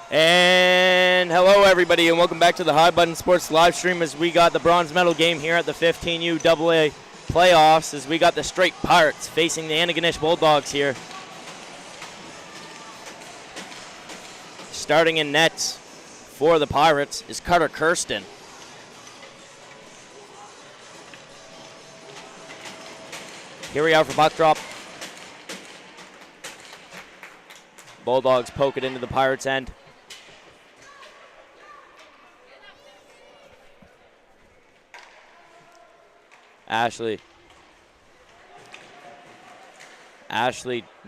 And hello, everybody, and welcome back to the High Button Sports live stream as we got the bronze medal game here at the 15U AA playoffs as we got the Straight Pirates facing the Antigonish Bulldogs here. Starting in nets for the Pirates is Carter Kirsten. Here we are for puck drop. Bulldogs poke it into the Pirates' end. Ashley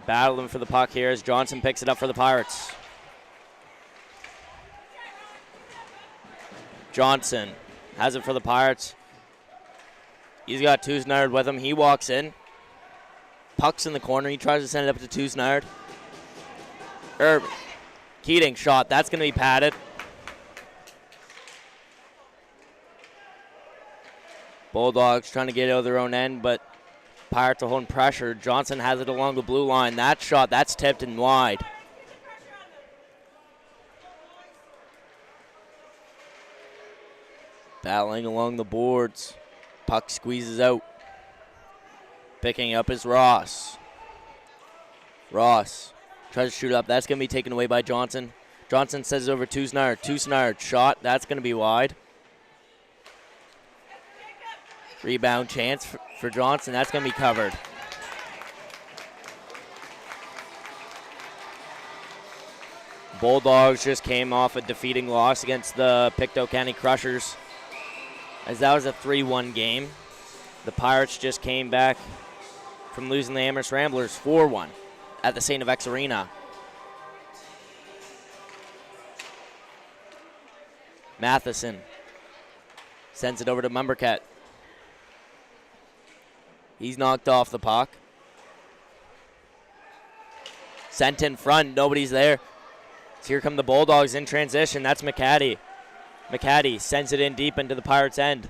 battling for the puck here as Johnson picks it up for the Pirates. Johnson has it for the Pirates. He's got Tuesnard with him. He walks in. Puck's in the corner. He tries to send it up to Tuesnard. Keating shot. That's going to be padded. Bulldogs trying to get out of their own end, but Pirates are holding pressure. Johnson has it along the blue line. That shot, that's tipped and wide. Battling along the boards. Puck squeezes out. Picking up is Ross. Ross tries to shoot up. That's going to be taken away by Johnson. Johnson sends it over to Tuesnard. Tuesnard shot. That's going to be wide. Rebound chance for Johnson. That's going to be covered. Bulldogs just came off a defeating loss against the Pictou County Crushers, as that was a 3-1 game. The Pirates just came back from losing the Amherst Ramblers 4-1 at the St. FX Arena. Matheson sends it over to Mumbercat. He's knocked off the puck. Sent in front. Nobody's there. So here come the Bulldogs in transition. That's McCaddy. McCaddy sends it in deep into the Pirates' end.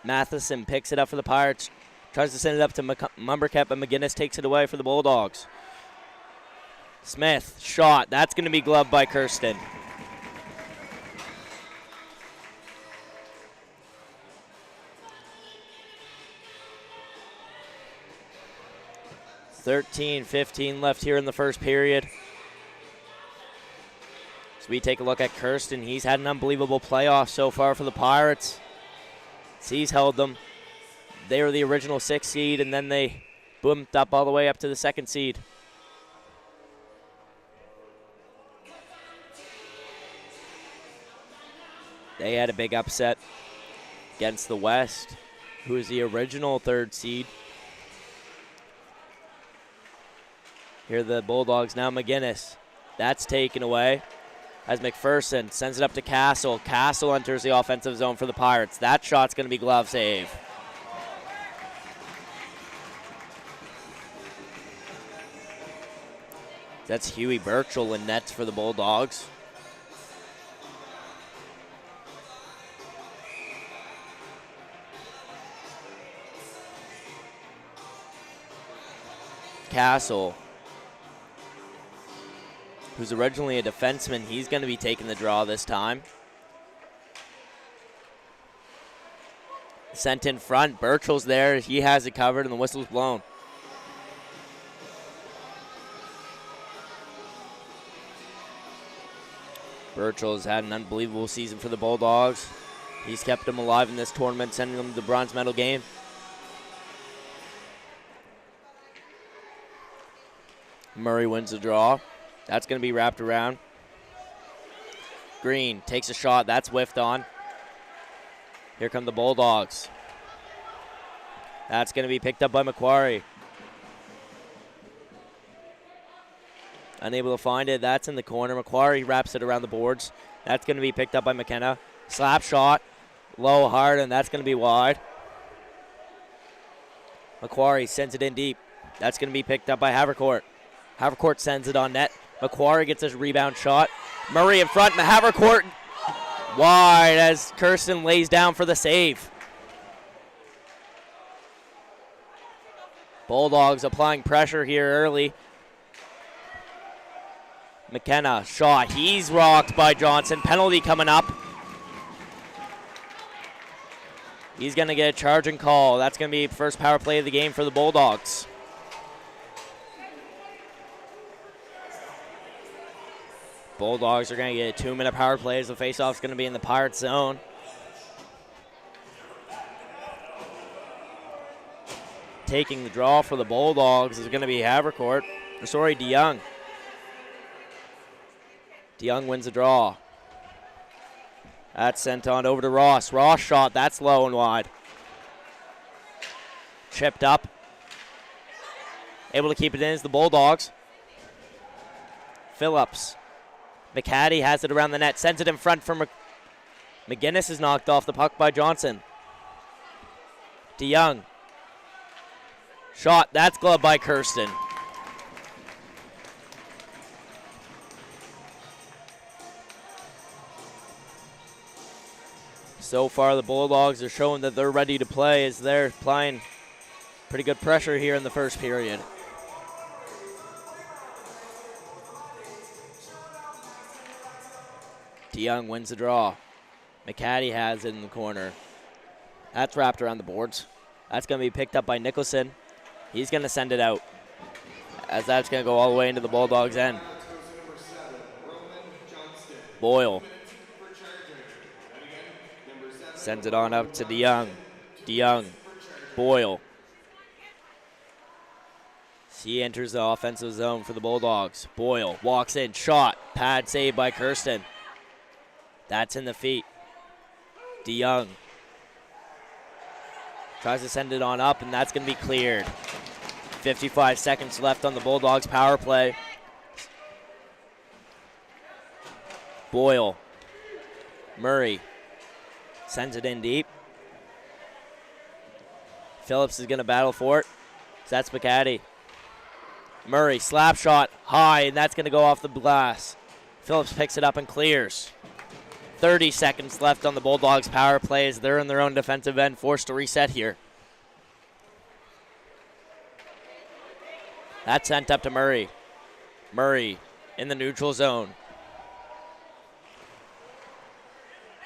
Matheson picks it up for the Pirates. Tries to send it up to Mumbercat, but McGinnis takes it away for the Bulldogs. Smith, shot. That's going to be gloved by Kirsten. .15 left here in the first period. So we take a look at Kirsten. He's had an unbelievable playoff so far for the Pirates. So he's held them. They were the original 6th seed, and then they boomed up all the way up to the 2nd seed. They had a big upset against the West, who is the original 3rd seed. Here are the Bulldogs now. McGinnis. That's taken away as McPherson sends it up to Castle. Castle enters the offensive zone for the Pirates. That shot's going to be glove save. That's Huey Birchall in nets for the Bulldogs. Castle, who's originally a defenseman, he's going to be taking the draw this time. Sent in front. Birchall's there. He has it covered, and the whistle's blown. Birchall's had an unbelievable season for the Bulldogs. He's kept them alive in this tournament, sending them to the bronze medal game. Murray wins the draw. That's going to be wrapped around. Green takes a shot. That's whiffed on. Here come the Bulldogs. That's going to be picked up by Macquarie. Unable to find it. That's in the corner. Macquarie wraps it around the boards. That's going to be picked up by McKenna. Slap shot. Low, hard, and that's going to be wide. Macquarie sends it in deep. That's going to be picked up by Havercourt. Havercourt sends it on net. Macquarie gets his rebound shot. Murray in front. Havercourt wide as Kirsten lays down for the save. Bulldogs applying pressure here early. McKenna, shot. He's rocked by Johnson. Penalty coming up. He's going to get a charging call. That's going to be first power play of the game for the Bulldogs. Bulldogs are going to get a 2-minute power play as the faceoff's going to be in the Pirates zone. Taking the draw for the Bulldogs is going to be Havercourt. Sorry, DeYoung. DeYoung wins the draw. That's sent on over to Ross. Ross shot. That's low and wide. Chipped up. Able to keep it in is the Bulldogs. Phillips. McCaddy has it around the net. Sends it in front for McGinnis is knocked off the puck by Johnson. DeYoung. Shot. That's gloved by Kirsten. So far, the Bulldogs are showing that they're ready to play as they're applying pretty good pressure here in the first period. DeYoung wins the draw. McCaddy has it in the corner. That's wrapped around the boards. That's going to be picked up by Nicholson. He's going to send it out as that's going to go all the way into the Bulldogs' end. Boyle sends it on up to DeYoung. DeYoung, Boyle. He enters the offensive zone for the Bulldogs. Boyle walks in, shot, pad save by Kirsten. That's in the feet. DeYoung tries to send it on up, and that's going to be cleared. 55 seconds left on the Bulldogs' power play. Boyle. Murray sends it in deep. Phillips is going to battle for it. So that's McCaddy. Murray, slap shot, high, and that's going to go off the glass. Phillips picks it up and clears. 30 seconds left on the Bulldogs' power play as they're in their own defensive end, forced to reset here. That's sent up to Murray. Murray in the neutral zone.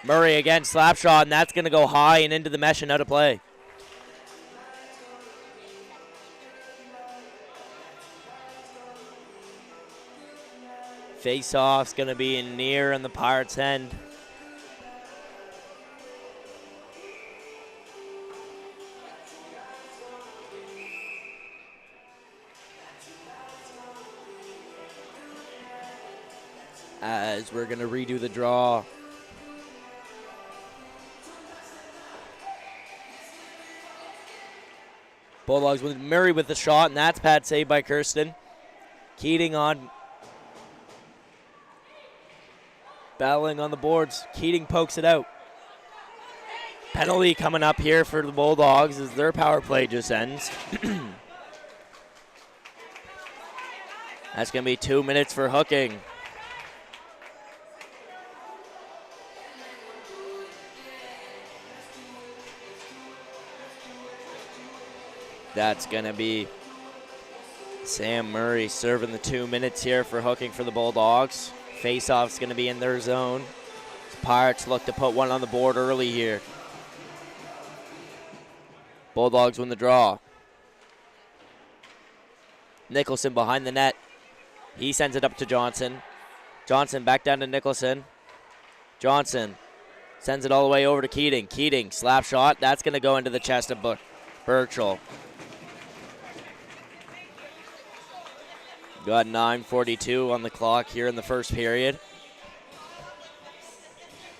Murray again, slap shot, and that's going to go high and into the mesh and out of play. Face-off's going to be in near in the Pirates' end. As we're going to redo the draw. Bulldogs with Murray with the shot, and that's pad saved by Kirsten. Keating on. Battling on the boards. Keating pokes it out. Penalty coming up here for the Bulldogs as their power play just ends. That's going to be 2 minutes for hooking. That's going to be Sam Murray serving the 2 minutes here for hooking for the Bulldogs. Face-off's going to be in their zone. Pirates look to put one on the board early here. Bulldogs win the draw. Nicholson behind the net. He sends it up to Johnson. Johnson back down to Nicholson. Johnson sends it all the way over to Keating. Keating, slap shot. That's going to go into the chest of Birchall. Got 9:42 on the clock here in the first period.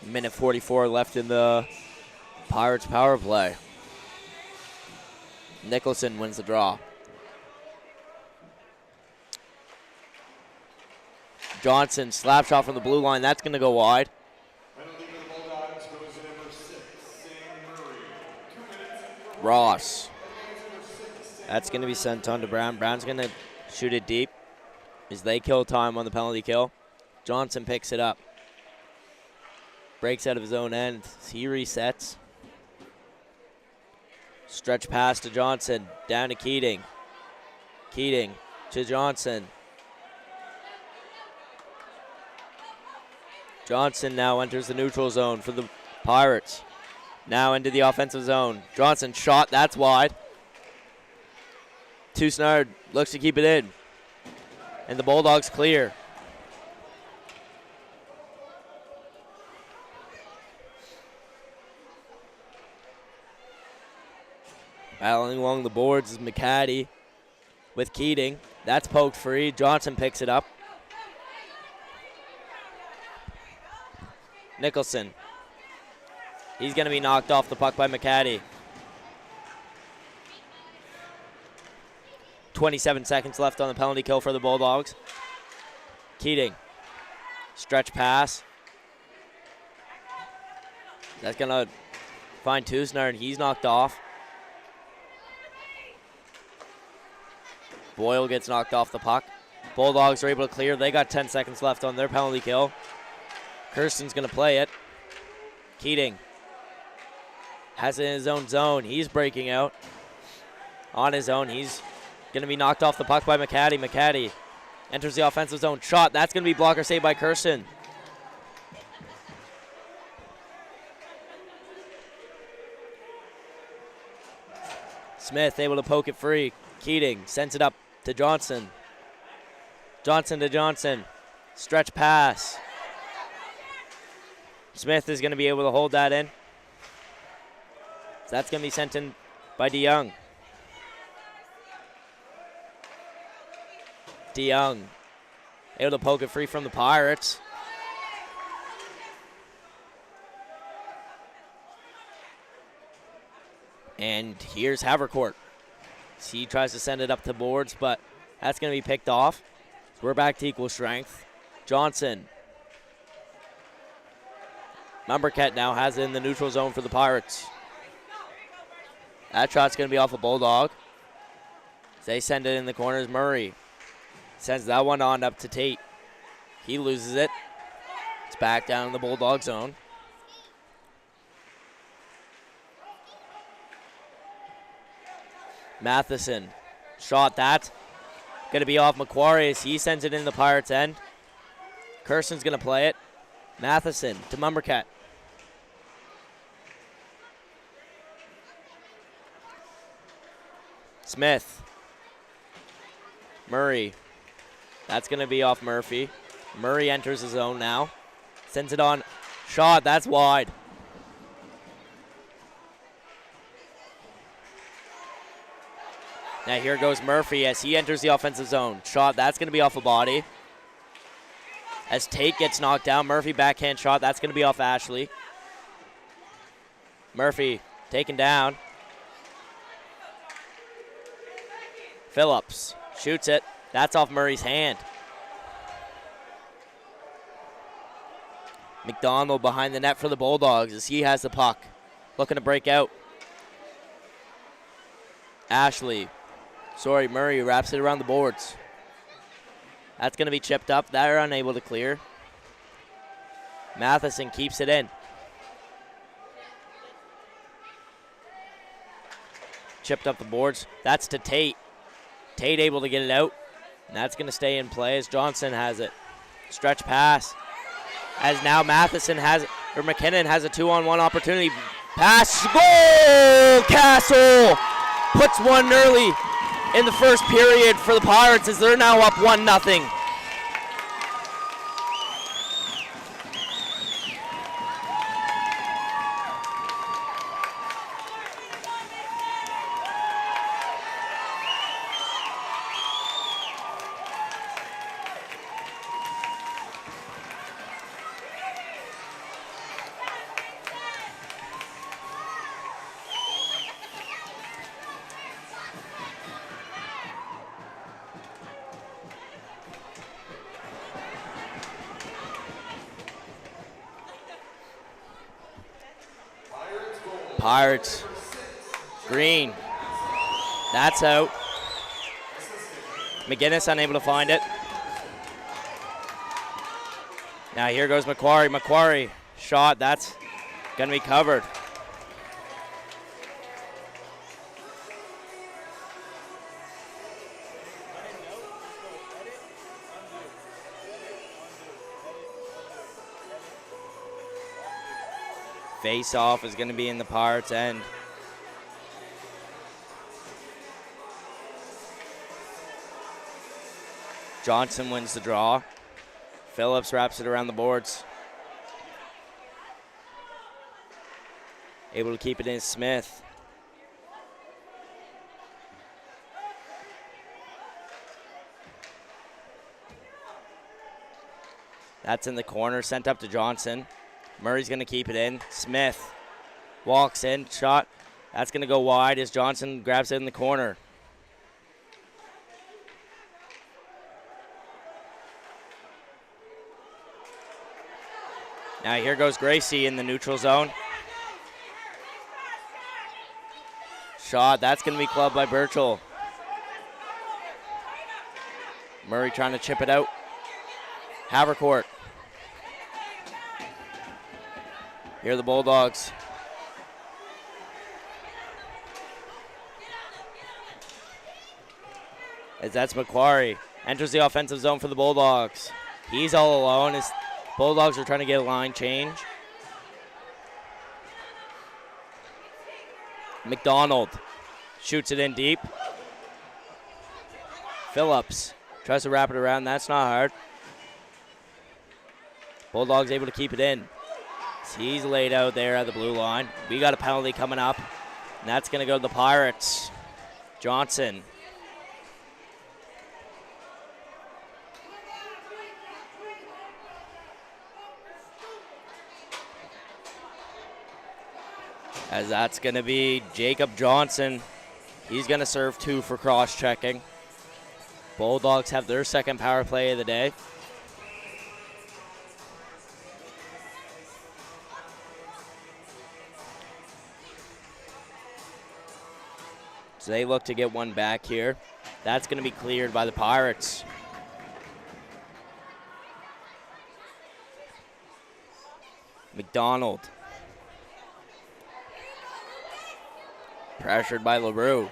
Minute 44 left in the Pirates power play. Nicholson wins the draw. Johnson, slap shot from the blue line. That's going to go wide. Ross. That's going to be sent on to Brown. Brown's going to shoot it deep as they kill time on the penalty kill. Johnson picks it up. Breaks out of his own end. He resets. Stretch pass to Johnson. Down to Keating. Keating to Johnson. Johnson now enters the neutral zone for the Pirates. Now into the offensive zone. Johnson shot, that's wide. Tusnard looks to keep it in. And the Bulldogs clear. Battling along the boards is McCaddy with Keating. That's poked free. Johnson picks it up. Nicholson. He's going to be knocked off the puck by McCaddy. 27 seconds left on the penalty kill for the Bulldogs. Keating. Stretch pass. That's going to find Tusner, and he's knocked off. Boyle gets knocked off the puck. Bulldogs are able to clear. They got 10 seconds left on their penalty kill. Kirsten's going to play it. Keating has it in his own zone. He's breaking out. On his own, he's going to be knocked off the puck by McCaddy. McCaddy enters the offensive zone. Shot. That's going to be blocker saved by Kirsten. Smith able to poke it free. Keating sends it up to Johnson. Johnson to Johnson. Stretch pass. Smith is going to be able to hold that in. So that's going to be sent in by DeYoung. DeYoung able to poke it free from the Pirates. And here's Havercourt. He tries to send it up the boards, but that's going to be picked off. We're back to equal strength. Johnson. Numbercat now has it in the neutral zone for the Pirates. That shot's going to be off a Bulldog. They send it in the corners. Murray sends that one on up to Tate. He loses it. It's back down in the Bulldog zone. Matheson. Shot that. Going to be off Macquarie as he sends it in the Pirates' end. Kirsten's going to play it. Matheson to Mumbercat. Smith. Murray. That's going to be off Murphy. Murray enters his zone now. Sends it on. Shot. That's wide. Now here goes Murphy as he enters the offensive zone. Shot. That's going to be off a body. As Tate gets knocked down, Murphy backhand shot. That's going to be off Ashley. Murphy taken down. Phillips shoots it. That's off Murray's hand. McDonald behind the net for the Bulldogs as he has the puck. Looking to break out. Murray wraps it around the boards. That's going to be chipped up. They're unable to clear. Matheson keeps it in. Chipped up the boards. That's to Tate. Tate able to get it out. And that's going to stay in play as Johnson has it. Stretch pass. As now McKinnon has a 2-on-1 opportunity. Pass. Goal! Castle puts one early in the first period for the Pirates as they're now up 1-0. Pirates. Green. That's out. McGinnis unable to find it. Now here goes Macquarie. Macquarie shot. That's going to be covered. Face-off is going to be in the Pirates' end. Johnson wins the draw. Phillips wraps it around the boards. Able to keep it in Smith. That's in the corner, sent up to Johnson. Murray's going to keep it in. Smith walks in, shot. That's going to go wide as Johnson grabs it in the corner. Now here goes Gracie in the neutral zone. Shot, that's going to be clubbed by Burchell. Murray trying to chip it out. Havercourt. Here are the Bulldogs. As that's Macquarie. Enters the offensive zone for the Bulldogs. He's all alone as Bulldogs are trying to get a line change. McDonald shoots it in deep. Phillips tries to wrap it around. That's not hard. Bulldogs able to keep it in. He's laid out there at the blue line. We got a penalty coming up, and that's going to go to the Pirates. Johnson. As that's going to be Jacob Johnson. He's going to serve 2 for cross-checking. Bulldogs have their second power play of the day. So they look to get one back here. That's going to be cleared by the Pirates. McDonald. Pressured by LaRue.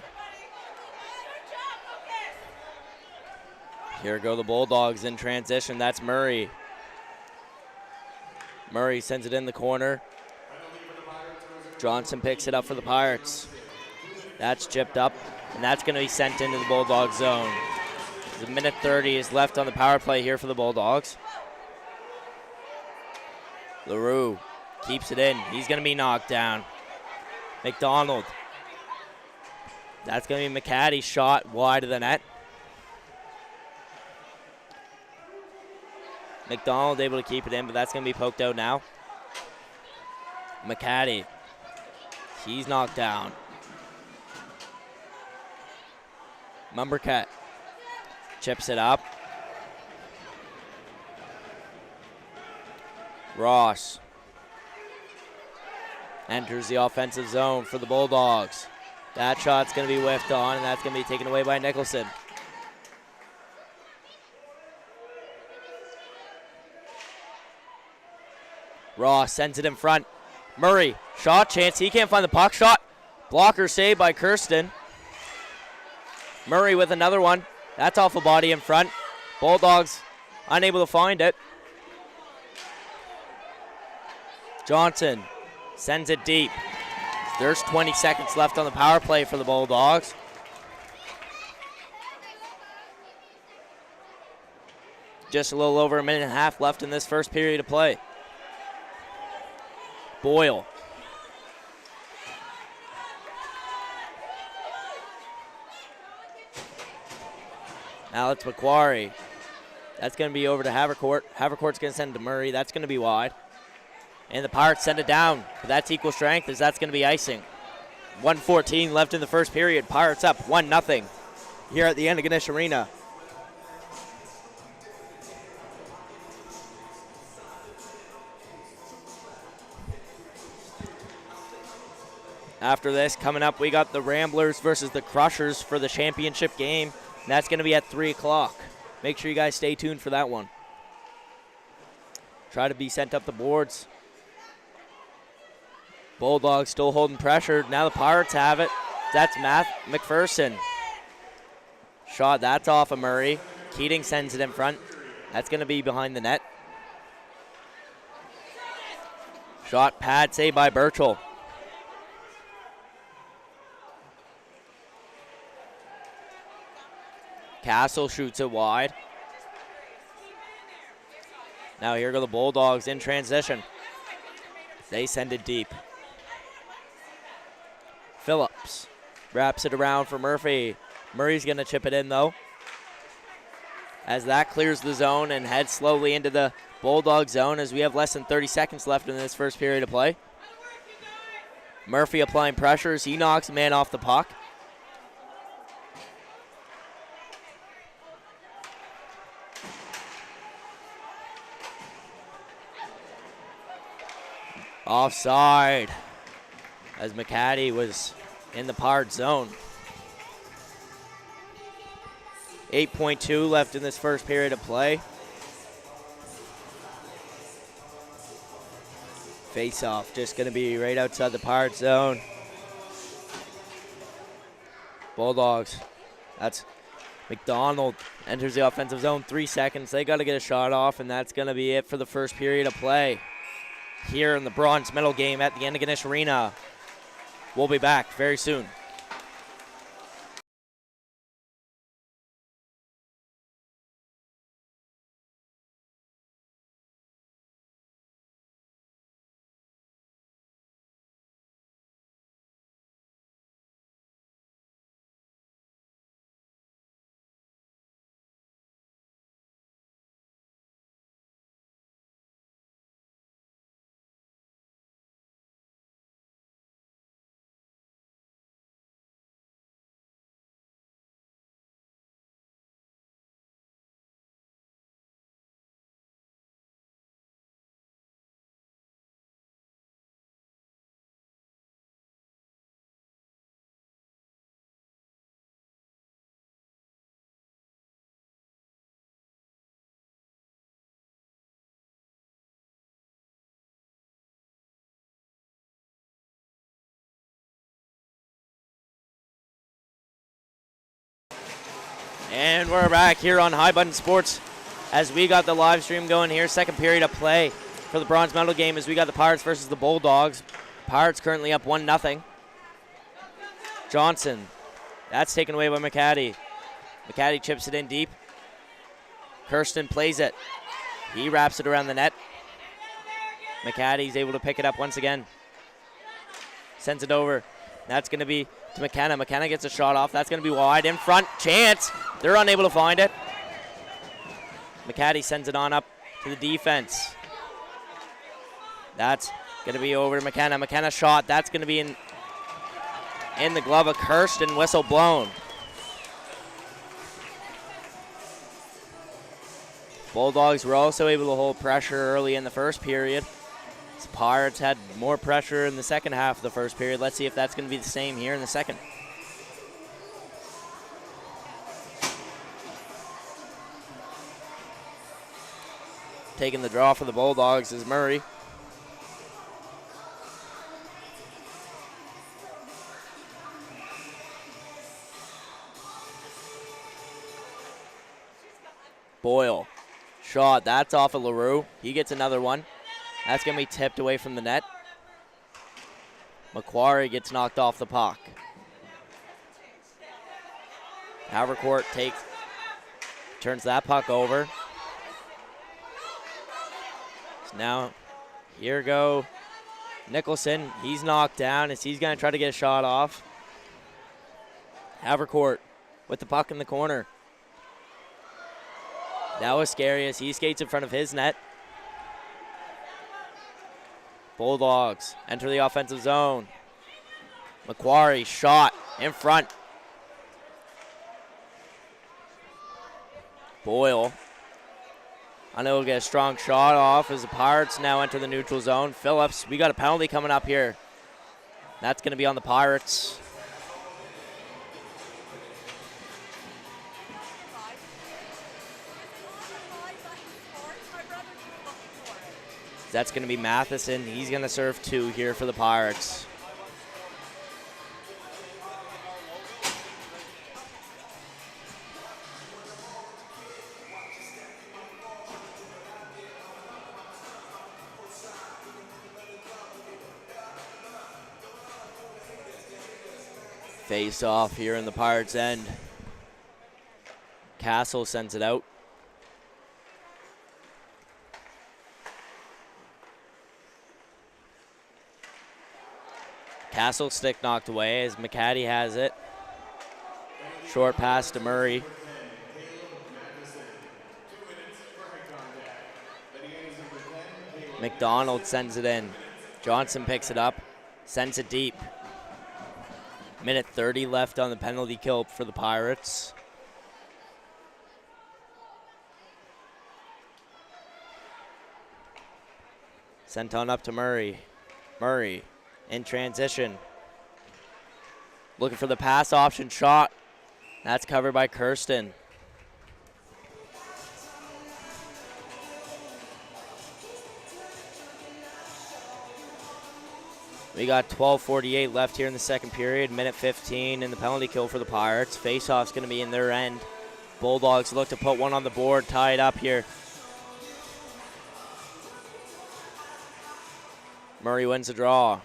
Here go the Bulldogs in transition. That's Murray. Murray sends it in the corner. Johnson picks it up for the Pirates. That's chipped up, and that's going to be sent into the Bulldog zone. A minute 30 is left on the power play here for the Bulldogs. LaRue keeps it in. He's going to be knocked down. McDonald. That's going to be McCaddy's shot wide of the net. McDonald able to keep it in, but that's going to be poked out now. McCaddy. He's knocked down. Mumbercat chips it up. Ross enters the offensive zone for the Bulldogs. That shot's going to be whiffed on, and that's going to be taken away by Nicholson. Ross sends it in front. Murray, shot chance. He can't find the puck. Shot. Blocker saved by Kirsten. Murray with another one. That's off a body in front. Bulldogs unable to find it. Johnson sends it deep. There's 20 seconds left on the power play for the Bulldogs. Just a little over a minute and a half left in this first period of play. Boyle. Alex Macquarie. That's going to be over to Havercourt. Havercourt's going to send it to Murray. That's going to be wide. And the Pirates send it down. But that's equal strength as that's going to be icing. 1:14 left in the first period. Pirates up 1-0 here at the Antigonish Arena. After this, coming up, we got the Ramblers versus the Crushers for the championship game. And that's going to be at 3 o'clock. Make sure you guys stay tuned for that one. Try to be sent up the boards. Bulldogs still holding pressure. Now the Pirates have it. That's McPherson. Shot, that's off of Murray. Keating sends it in front. That's going to be behind the net. Shot pad saved by Birchall. Castle shoots it wide. Now here go the Bulldogs in transition. They send it deep. Phillips wraps it around for Murphy. Murray's going to chip it in, though, as that clears the zone and heads slowly into the Bulldog zone as we have less than 30 seconds left in this first period of play. Murphy applying pressure as he knocks a man off the puck. Offside, as McCaddy was in the Pard zone. 8.2 left in this first period of play. Face-off just going to be right outside the Pard zone. Bulldogs, that's McDonald enters the offensive zone. 3 seconds. They got to get a shot off, and that's going to be it for the first period of play here in the bronze medal game at the Antigonish Arena. We'll be back very soon. And we're back here on High Button Sports as we got the live stream going here. Second period of play for the bronze medal game as we got the Pirates versus the Bulldogs. Pirates currently up 1-0. Johnson, that's taken away by McCaddy. McCaddy chips it in deep. Kirsten plays it. He wraps it around the net. McCaddy's able to pick it up once again. Sends it over. That's going to be to McKenna. McKenna gets a shot off. That's going to be wide in front. Chance. They're unable to find it. McCaddy sends it on up to the defense. That's going to be over to McKenna. McKenna shot. That's going to be in the glove of Kirsten. Whistle blown. Bulldogs were also able to hold pressure early in the first period. Pirates had more pressure in the second half of the first period. Let's see if that's going to be the same here in the second. Taking the draw for the Bulldogs is Murray. Boyle. Shot. That's off of LaRue. He gets another one. That's going to be tipped away from the net. Macquarie gets knocked off the puck. Havercourt turns that puck over. So now, here go Nicholson. He's knocked down as he's going to try to get a shot off. Havercourt with the puck in the corner. That was scary as he skates in front of his net. Bulldogs enter the offensive zone. Macquarie shot in front. Boyle unable to get a strong shot off as the Pirates now enter the neutral zone. Phillips, we got a penalty coming up here. That's going to be on the Pirates. That's going to be Matheson. He's going to serve 2 here for the Pirates. Face off here in the Pirates' end. Castle sends it out. Castle stick knocked away as McCaddy has it. Short pass to Murray. McDonald sends it in. Johnson picks it up, sends it deep. Minute 30 left on the penalty kill for the Pirates. Sent on up to Murray. Murray in transition. Looking for the pass option shot. That's covered by Kirsten. We got 12:48 left here in the second period. Minute 15 in the penalty kill for the Pirates. Face-off's going to be in their end. Bulldogs look to put one on the board, tie it up here. Murray wins the draw.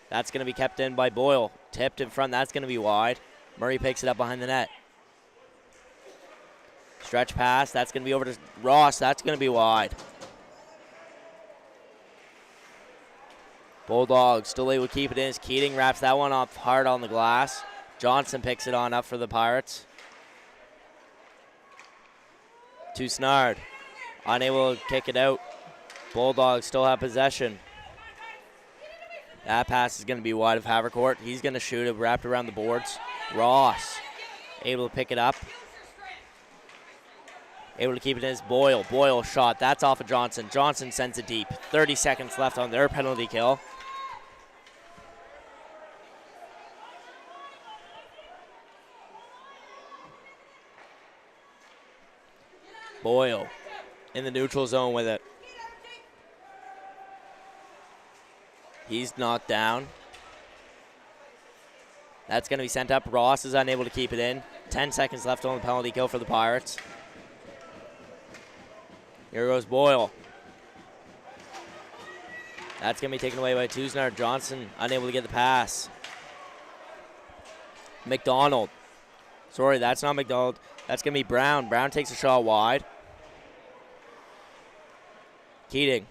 That's going to be kept in by Boyle. Tipped in front, that's going to be wide. Murray picks it up behind the net. Stretch pass, that's going to be over to Ross. That's going to be wide. Bulldogs still able to keep it in as Keating wraps that one off hard on the glass. Johnson picks it on up for the Pirates. To Snard. Unable to kick it out. Bulldogs still have possession. That pass is going to be wide of Havercourt. He's going to shoot it wrapped around the boards. Ross able to pick it up. Able to keep it in as Boyle. Boyle shot. That's off of Johnson. Johnson sends it deep. 30 seconds left on their penalty kill. Boyle in the neutral zone with it. He's knocked down. That's going to be sent up. Ross is unable to keep it in. 10 seconds left on the penalty kill for the Pirates. Here goes Boyle. That's going to be taken away by Tusnar. Johnson unable to get the pass. McDonald. Sorry, that's not McDonald. That's going to be Brown. Brown takes a shot wide. Keating.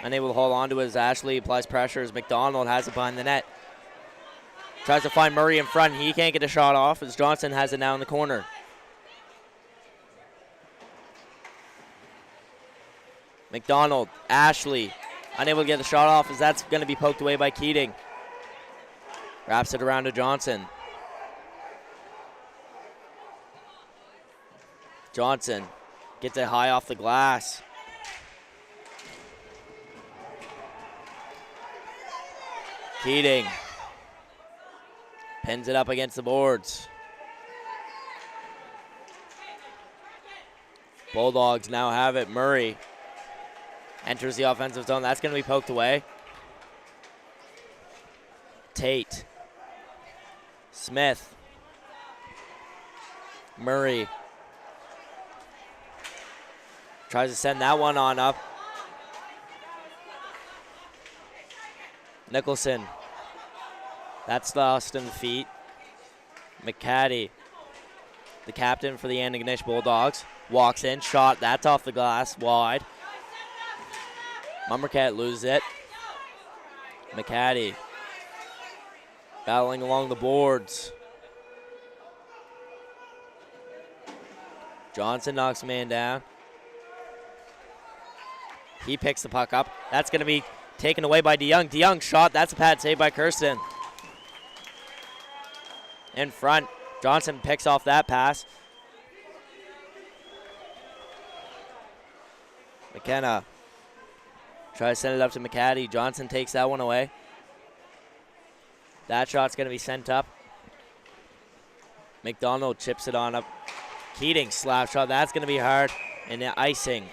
Unable to hold on to it as Ashley applies pressure as McDonald has it behind the net. Tries to find Murray in front. He can't get a shot off as Johnson has it now in the corner. McDonald, Ashley, unable to get the shot off as that's going to be poked away by Keating. Wraps it around to Johnson. Johnson gets it high off the glass. Keating pins it up against the boards. Bulldogs now have it. Murray enters the offensive zone. That's going to be poked away. Tate. Smith. Murray. Tries to send that one on up. Nicholson. That's lost in the feet. McCaddy, the captain for the Antigonish Bulldogs, walks in. Shot. That's off the glass. Wide. Mummercat loses it. McCaddy battling along the boards. Johnson knocks a man down. He picks the puck up. That's going to be taken away by DeYoung. DeYoung shot. That's a pad save by Kirsten. In front. Johnson picks off that pass. McKenna tries to send it up to McCaddy. Johnson takes that one away. That shot's going to be sent up. McDonald chips it on up. Keating slap shot. That's going to be hard. And the icing.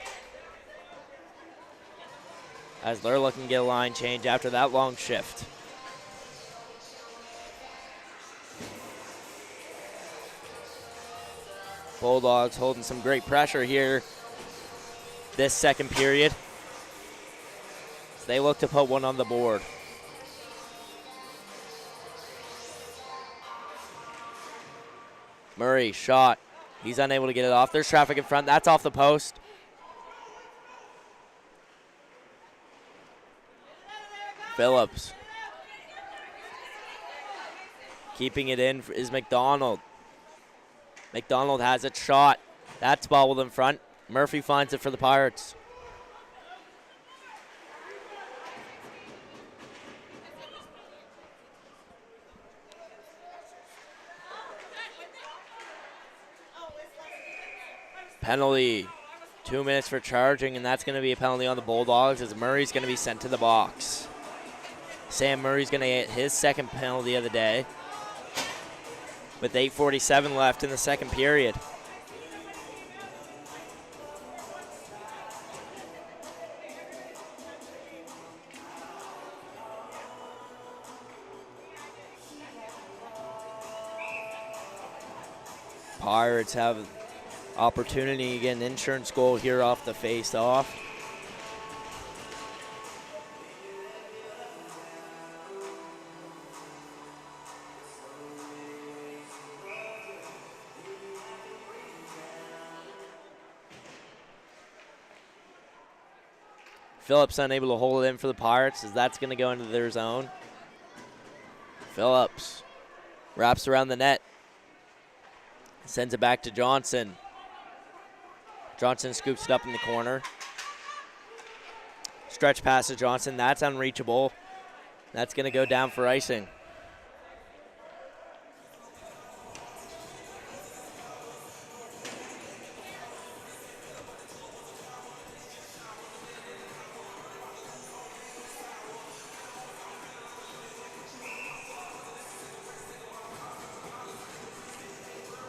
As they're looking to get a line change after that long shift. Bulldogs holding some great pressure here this second period. They look to put one on the board. Murray, shot. He's unable to get it off. There's traffic in front. That's off the post. Phillips. Keeping it in is McDonald. McDonald has it, shot. That's bobbled in front. Murphy finds it for the Pirates. Penalty. 2 minutes for charging, and that's going to be a penalty on the Bulldogs as Murray's going to be sent to the box. Sam Murray's going to get his second penalty of the day with 8:47 left in the second period. Pirates have opportunity to get an insurance goal here off the face-off. Phillips unable to hold it in for the Pirates as that's going to go into their zone. Phillips wraps around the net. Sends it back to Johnson. Johnson scoops it up in the corner. Stretch pass to Johnson. That's unreachable. That's going to go down for icing.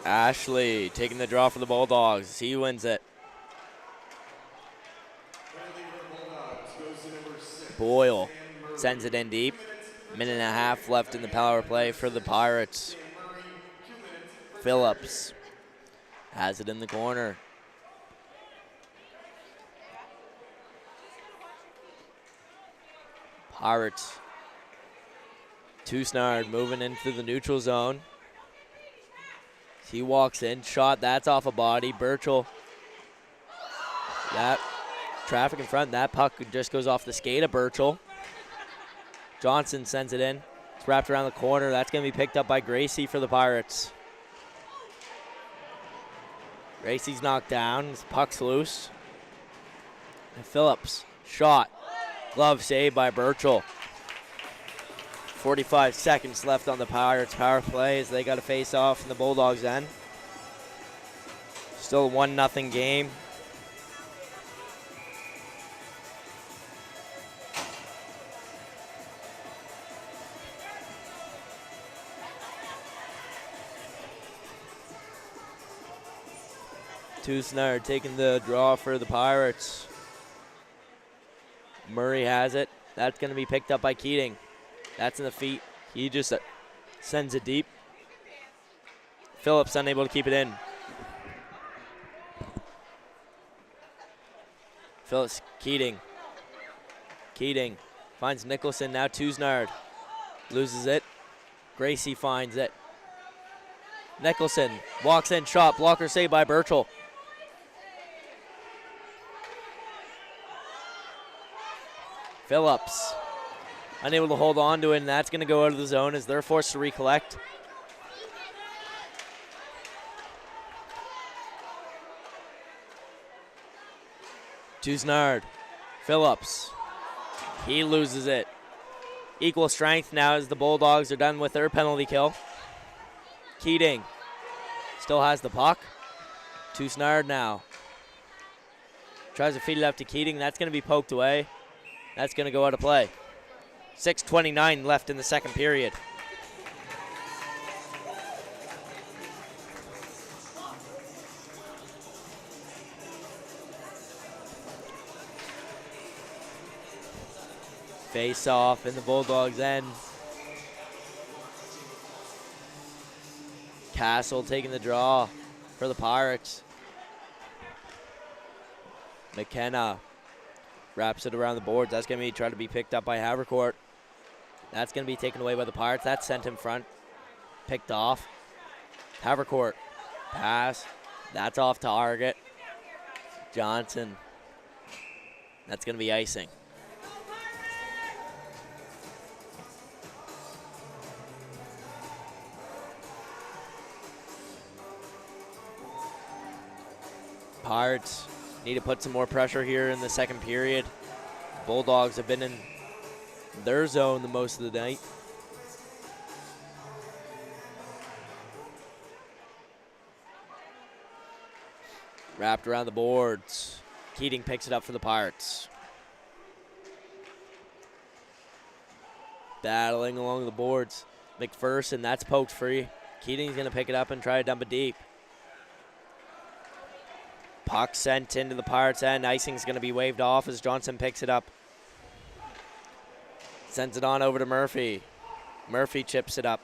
Ashley taking the draw for the Bulldogs. He wins it. Boyle sends it in deep. Minute and a half left in the power play for the Pirates. Phillips has it in the corner. Pirates. Tusnard moving into the neutral zone. He walks in, shot, that's off a body. Burchell, that traffic in front, that puck just goes off the skate of Burchell. Johnson sends it in. It's wrapped around the corner. That's going to be picked up by Gracie for the Pirates. Gracie's knocked down. His puck's loose. And Phillips, shot. Glove saved by Burchell. 45 seconds left on the Pirates' power play as they got a face-off in the Bulldogs' end. Still a 1-0 game. Tusnard taking the draw for the Pirates. Murray has it. That's going to be picked up by Keating. That's in the feet. He just sends it deep. Phillips unable to keep it in. Phillips, Keating. Keating finds Nicholson, now Tusnard. Loses it. Gracie finds it. Nicholson walks in, shot, blocker saved by Burchell. Phillips unable to hold on to it, and that's going to go out of the zone as they're forced to recollect. Tusnard, Phillips, he loses it. Equal strength now as the Bulldogs are done with their penalty kill. Keating still has the puck. Tusnard now. Tries to feed it up to Keating. That's going to be poked away. That's going to go out of play. 6:29 left in the second period. Face off in the Bulldogs' end. Castle taking the draw for the Pirates. McKenna wraps it around the boards. That's going to be trying to be picked up by Havercourt. That's going to be taken away by the Pirates. That's sent in front. Picked off. Havercourt Pass. That's off target. Johnson. That's going to be icing. Pirates need to put some more pressure here in the second period. Bulldogs have been in their zone the most of the night. Wrapped around the boards. Keating picks it up for the Pirates. Battling along the boards. McPherson, that's poked free. Keating's going to pick it up and try to dump it deep. Puck sent into the Pirates' end. Icing's going to be waved off as Johnson picks it up. Sends it on over to Murphy. Murphy chips it up.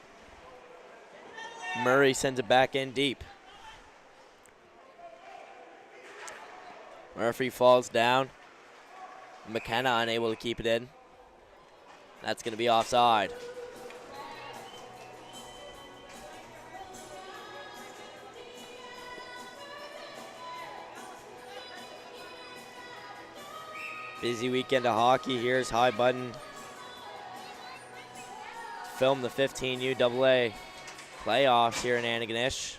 Murray sends it back in deep. Murphy falls down. McKenna unable to keep it in. That's going to be offside. Busy weekend of hockey. Here's High Button. Film the 15U AA playoffs here in Antigonish.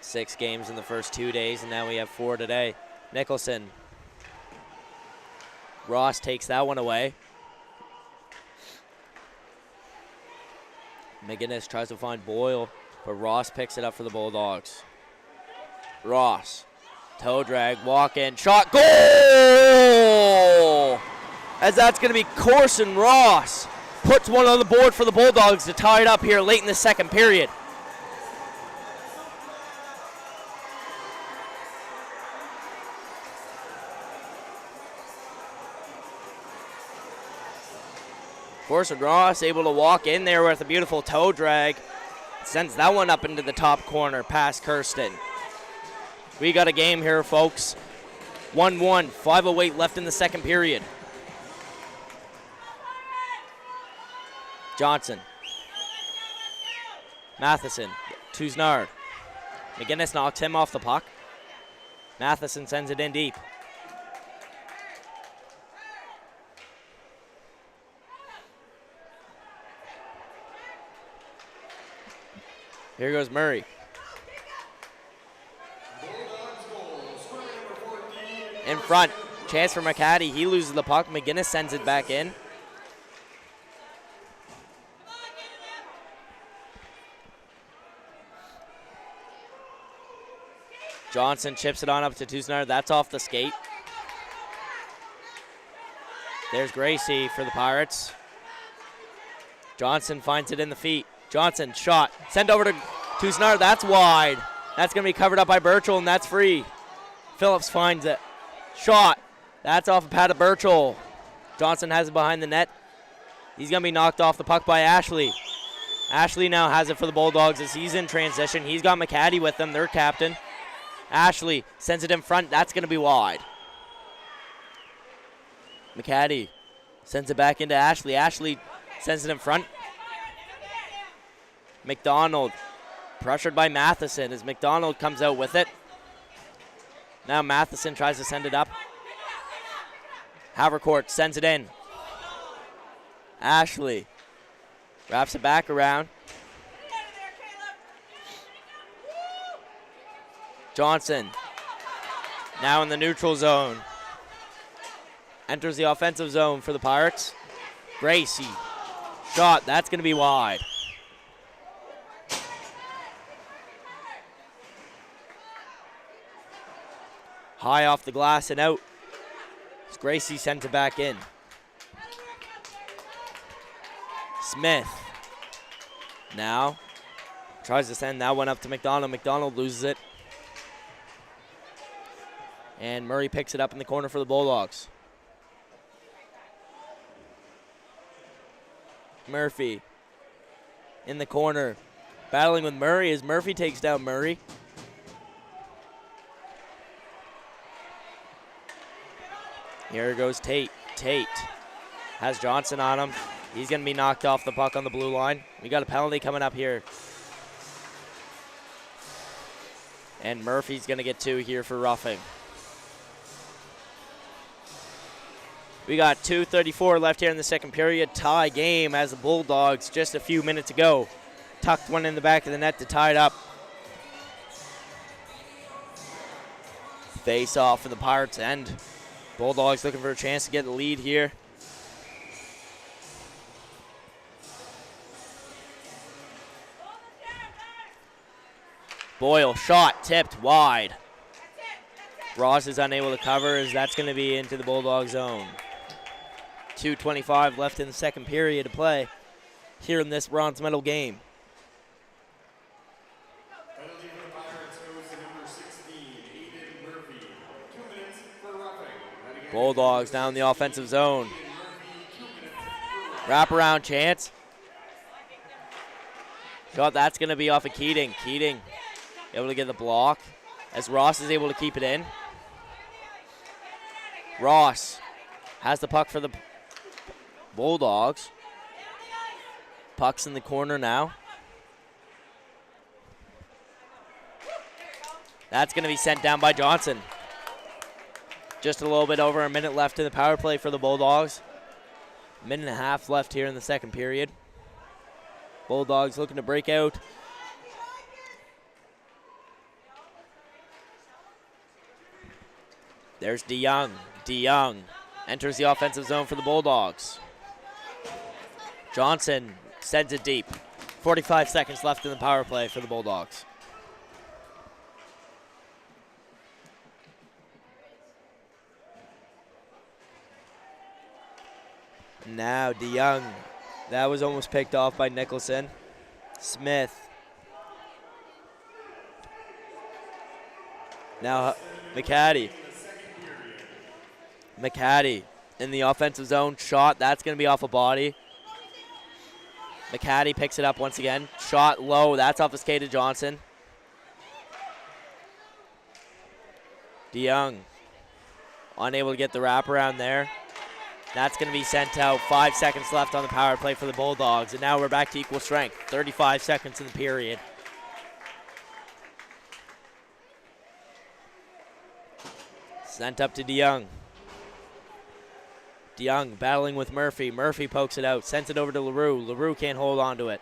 6 games in the first 2 days, and now we have 4 today. Nicholson. Ross takes that one away. McGinnis tries to find Boyle, but Ross picks it up for the Bulldogs. Ross. Toe drag, walk in, shot, goal! As that's going to be Corson Ross. Puts one on the board for the Bulldogs to tie it up here late in the second period. Corson Ross able to walk in there with a beautiful toe drag. Sends that one up into the top corner past Kirsten. We got a game here, folks. 1-1, 5:08 left in the second period. Johnson. Matheson. Tuznard. McGinnis knocks him off the puck. Matheson sends it in deep. Here goes Murray. In front, chance for McCaddy. He loses the puck. McGinnis sends it back in. Johnson chips it on up to Tuznard. That's off the skate. There's Gracie for the Pirates. Johnson finds it in the feet. Johnson, shot. Send over to Tuznard. That's wide. That's going to be covered up by Birchall, and that's free. Phillips finds it. Shot. That's off a pad of Birchall. Johnson has it behind the net. He's going to be knocked off the puck by Ashley. Ashley now has it for the Bulldogs as he's in transition. He's got McCaddy with him, their captain. Ashley sends it in front. That's going to be wide. McCaddy sends it back into Ashley. Ashley sends it in front. McDonald pressured by Matheson as McDonald comes out with it. Now Matheson tries to send it up. Havercourt sends it in. Ashley wraps it back around. Johnson now in the neutral zone. Enters the offensive zone for the Pirates. Gracie. Shot. That's going to be wide. High off the glass and out. As Gracie sends it back in. Smith. Now tries to send that one up to McDonald. McDonald loses it. And Murray picks it up in the corner for the Bulldogs. Murphy in the corner. Battling with Murray as Murphy takes down Murray. Here goes Tate. Tate has Johnson on him. He's going to be knocked off the puck on the blue line. We got a penalty coming up here. And Murphy's going to get 2 here for roughing. We got 2:34 left here in the second period. Tie game as the Bulldogs just a few minutes ago tucked one in the back of the net to tie it up. Face off for the Pirates' end. Bulldogs looking for a chance to get the lead here. Boyle shot tipped wide. Ross is unable to cover as that's going to be into the Bulldog zone. 2:25 left in the second period to play here in this bronze medal game. Penalty for the Pirates goes to number 16, Aiden Murphy. 2 minutes for roughing. Bulldogs down the offensive zone. Wraparound chance. Shot, that's going to be off of Keating. Keating able to get the block as Ross is able to keep it in. Ross has the puck for the Bulldogs. Puck's in the corner now. That's going to be sent down by Johnson. Just a little bit over a minute left in the power play for the Bulldogs. Minute and a half left here in the second period. Bulldogs looking to break out. There's DeYoung. DeYoung enters the offensive zone for the Bulldogs. Johnson sends it deep. 45 seconds left in the power play for the Bulldogs. Now DeYoung. That was almost picked off by Nicholson. Smith. Now McCaddy. McCaddy in the offensive zone. Shot. That's going to be off a body. McCaddy picks it up once again. Shot low. That's off of skate to Johnson. DeYoung unable to get the wraparound there. That's going to be sent out. 5 seconds left on the power play for the Bulldogs. And now we're back to equal strength. 35 seconds in the period. Sent up to DeYoung. DeYoung battling with Murphy. Murphy pokes it out. Sends it over to LaRue. LaRue can't hold on to it.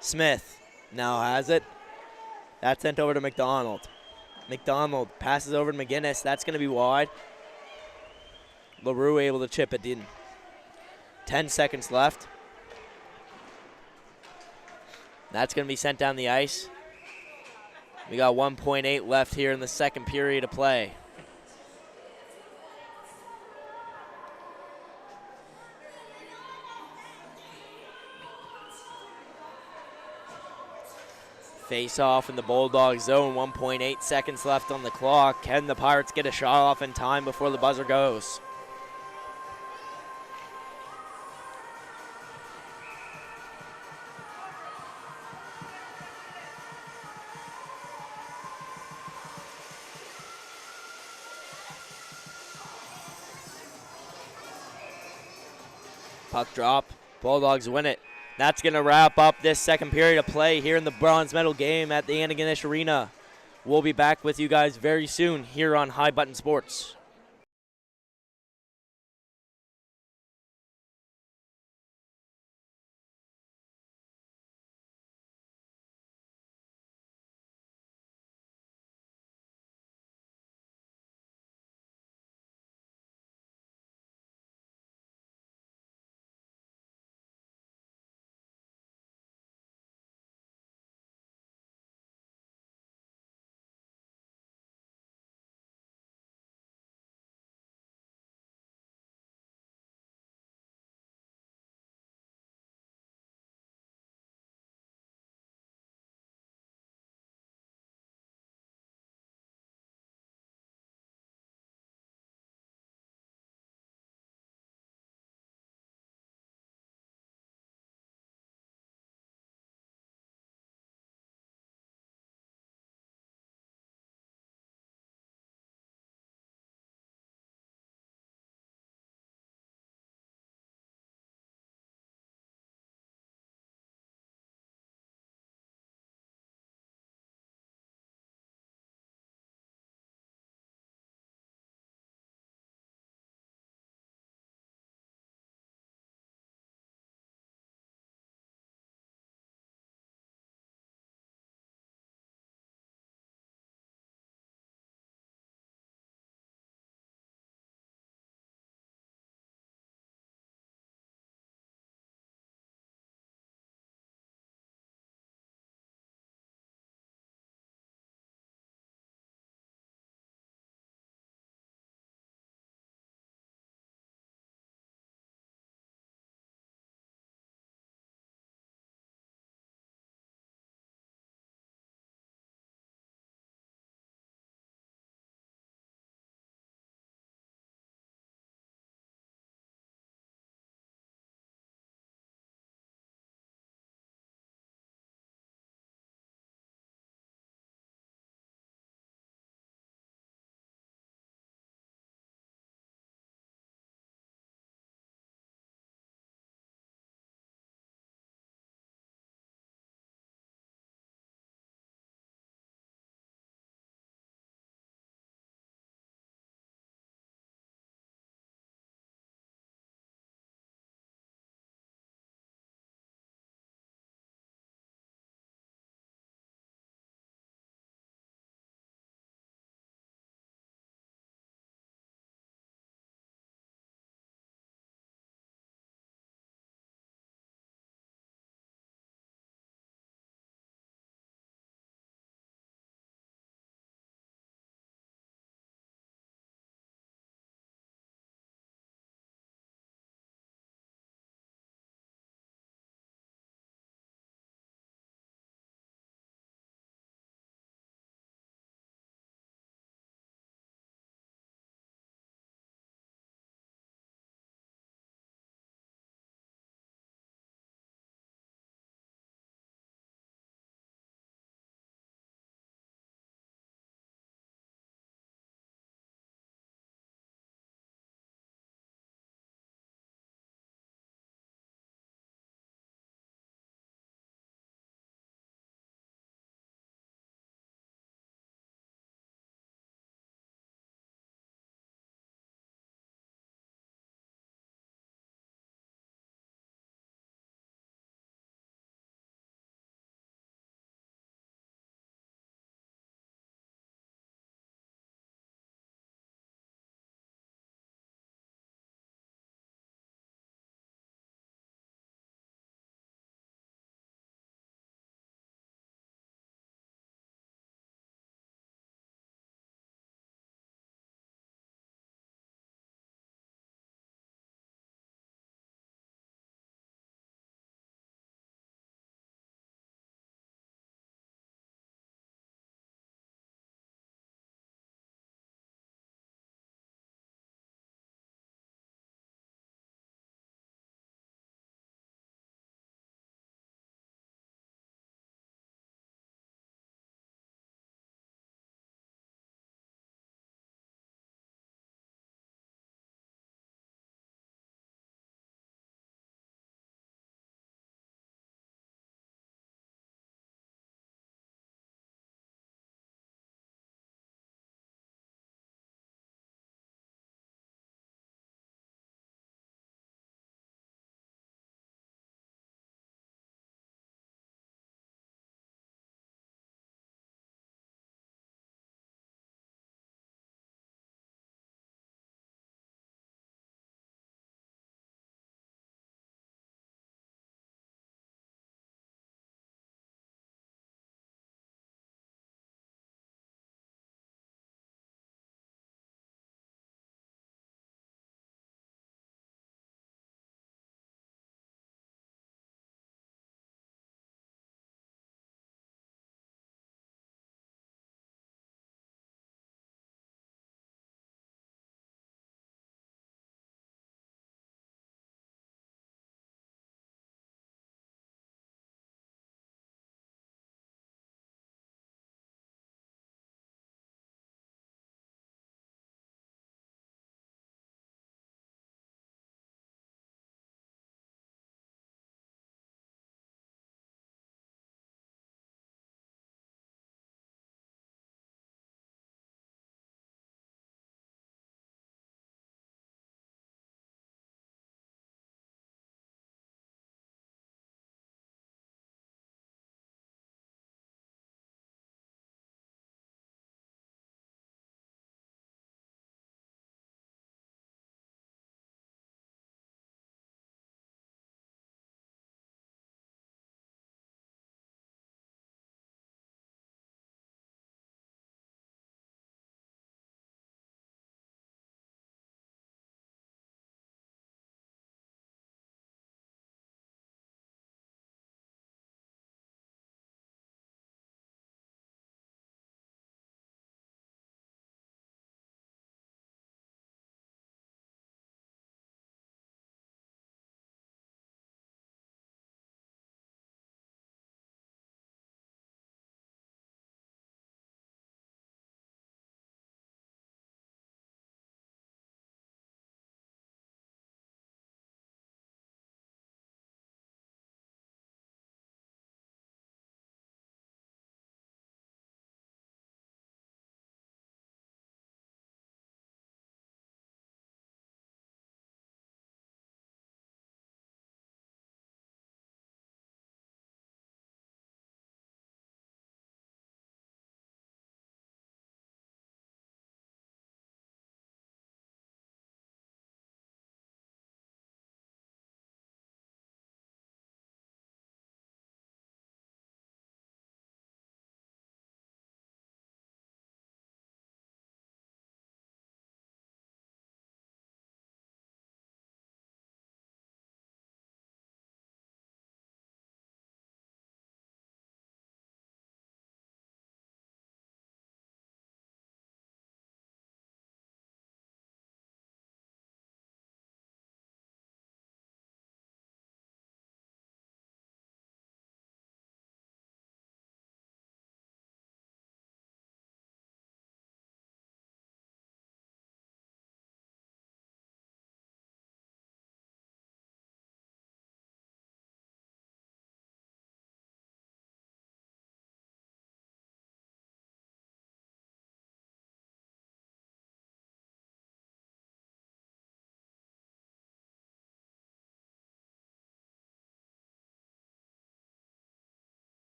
Smith now has it. That's sent over to McDonald. McDonald passes over to McGinnis. That's going to be wide. LaRue able to chip it in. 10 seconds left. That's going to be sent down the ice. We got 1.8 left here in the second period of play. Face off in the Bulldog zone. 1.8 seconds left on the clock. Can the Pirates get a shot off in time before the buzzer goes? Puck drop. Bulldogs win it. That's going to wrap up this second period of play here in the bronze medal game at the Antigonish Arena. We'll be back with you guys very soon here on High Button Sports.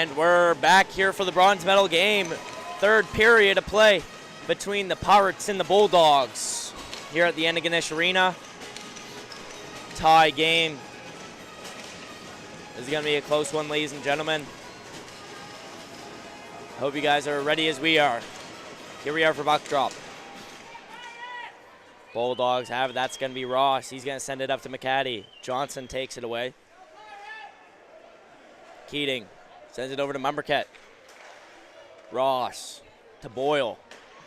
And we're back here for the bronze medal game. Third period of play between the Pirates and the Bulldogs here at the Antigonish Arena. Tie game. This is going to be a close one, ladies and gentlemen. Hope you guys are ready as we are. Here we are for puck drop. Bulldogs have it. That's going to be Ross. He's going to send it up to McCaddy. Johnson takes it away. Keating sends it over to Mumberket. Ross to Boyle.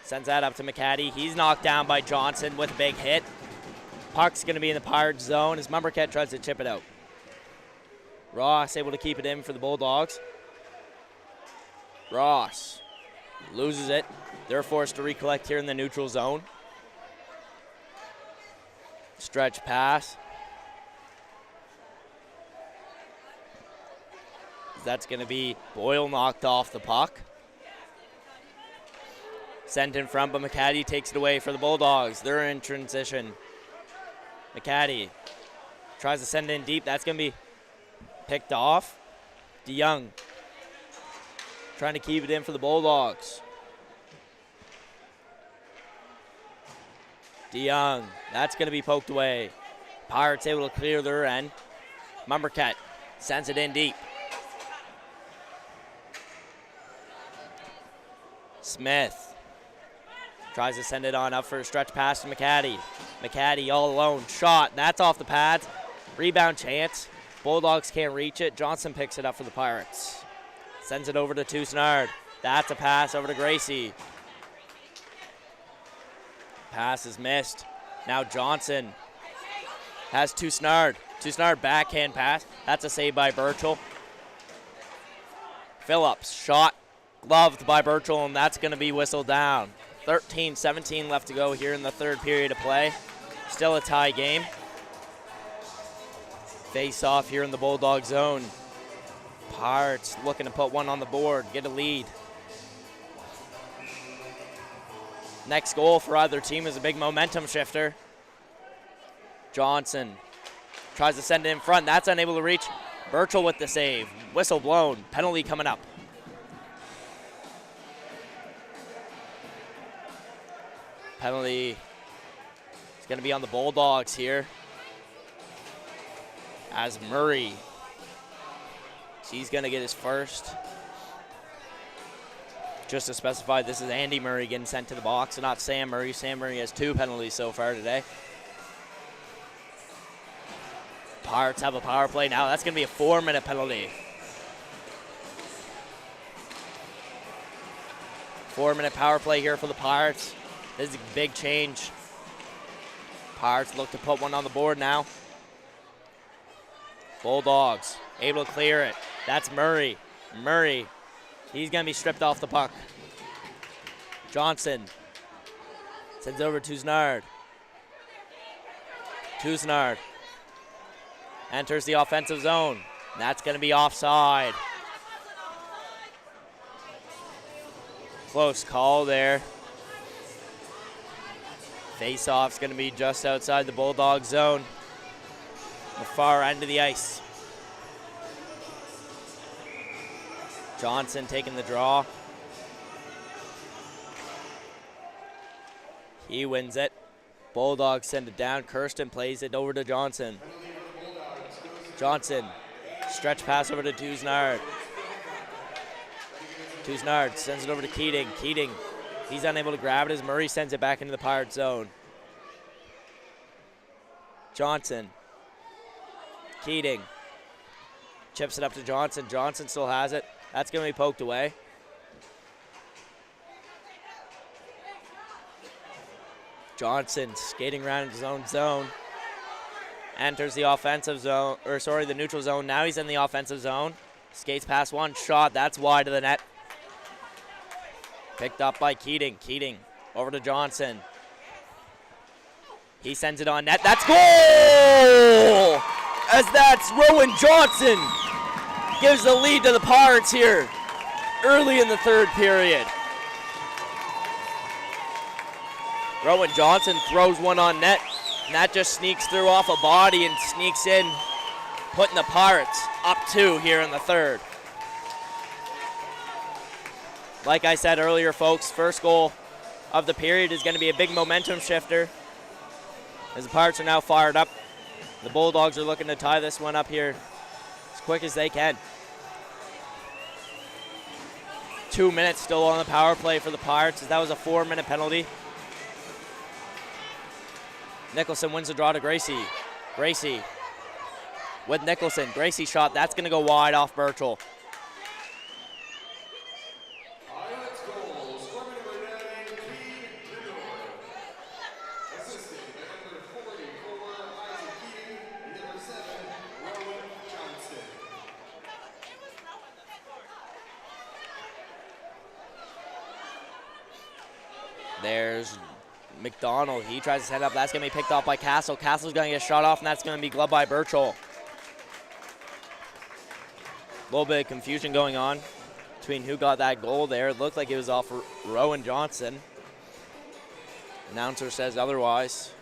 Sends that up to McCaddy. He's knocked down by Johnson with a big hit. Puck's going to be in the Pirates zone as Mumberket tries to chip it out. Ross able to keep it in for the Bulldogs. Ross loses it. They're forced to recollect here in the neutral zone. Stretch pass. That's going to be Boyle knocked off the puck. Sent in front, but McCaddy takes it away for the Bulldogs. They're in transition. McCaddy tries to send it in deep. That's going to be picked off. DeYoung trying to keep it in for the Bulldogs. DeYoung, that's going to be poked away. Pirates able to clear their end. Mumberket sends it in deep. Smith tries to send it on up for a stretch pass to McCaddy. McCaddy all alone. Shot. That's off the pads. Rebound chance. Bulldogs can't reach it. Johnson picks it up for the Pirates. Sends it over to Toussaint. That's a pass over to Gracie. Pass is missed. Now Johnson has Toussaint. Toussaint backhand pass. That's a save by Birchall. Phillips shot. Gloved by Birchall, and that's going to be whistled down. 13-17 left to go here in the third period of play. Still a tie game. Face off here in the Bulldog zone. Pirates looking to put one on the board, get a lead. Next goal for either team is a big momentum shifter. Johnson tries to send it in front. That's unable to reach. Birchall with the save. Whistle blown. Penalty coming up. Penalty is going to be on the Bulldogs here. As Murray, he's going to get his first. Just to specify, this is Andy Murray getting sent to the box and not Sam Murray. Sam Murray has 2 penalties so far today. Pirates have a power play now. That's going to be a 4-minute penalty. 4-minute power play here for the Pirates. This is a big change. Pirates look to put one on the board now. Bulldogs able to clear it. That's Murray. Murray, he's going to be stripped off the puck. Johnson sends over to Toussaint. Toussaint enters the offensive zone. That's going to be offside. Close call there. Face-off's going to be just outside the Bulldog zone, the far end of the ice. Johnson taking the draw. He wins it. Bulldogs send it down. Kirsten plays it over to Johnson. Johnson, stretch pass over to Toussaint. Toussaint sends it over to Keating. Keating, he's unable to grab it as Murray sends it back into the Pirate zone. Johnson. Keating. Chips it up to Johnson. Johnson still has it. That's going to be poked away. Johnson skating around his own zone. Enters the offensive zone, the neutral zone. Now he's in the offensive zone. Skates past one. Shot. That's wide of the net. Picked up by Keating. Keating over to Johnson. He sends it on net. That's goal! As that's Rowan Johnson gives the lead to the Pirates here early in the third period. Rowan Johnson throws one on net, and that just sneaks through off a body and sneaks in, putting the Pirates up 2 here in the third. Like I said earlier, folks, first goal of the period is going to be a big momentum shifter as the Pirates are now fired up. The Bulldogs are looking to tie this one up here as quick as they can. 2 minutes still on the power play for the Pirates, as that was a 4-minute penalty. Nicholson wins the draw to Gracie. Gracie with Nicholson. Gracie shot, that's going to go wide off Birchall. Pirates goal, scoring number 9, Keane Lenore. Assisting by number 44, Isaac Keating, and number 7, Rowan Johnston. There's McDonald. He tries to set up. That's going to be picked off by Castle. Castle's going to get shot off, and that's going to be gloved by Birchall. A little bit of confusion going on between who got that goal there. It looked like it was off Rowan Johnson. Announcer says otherwise.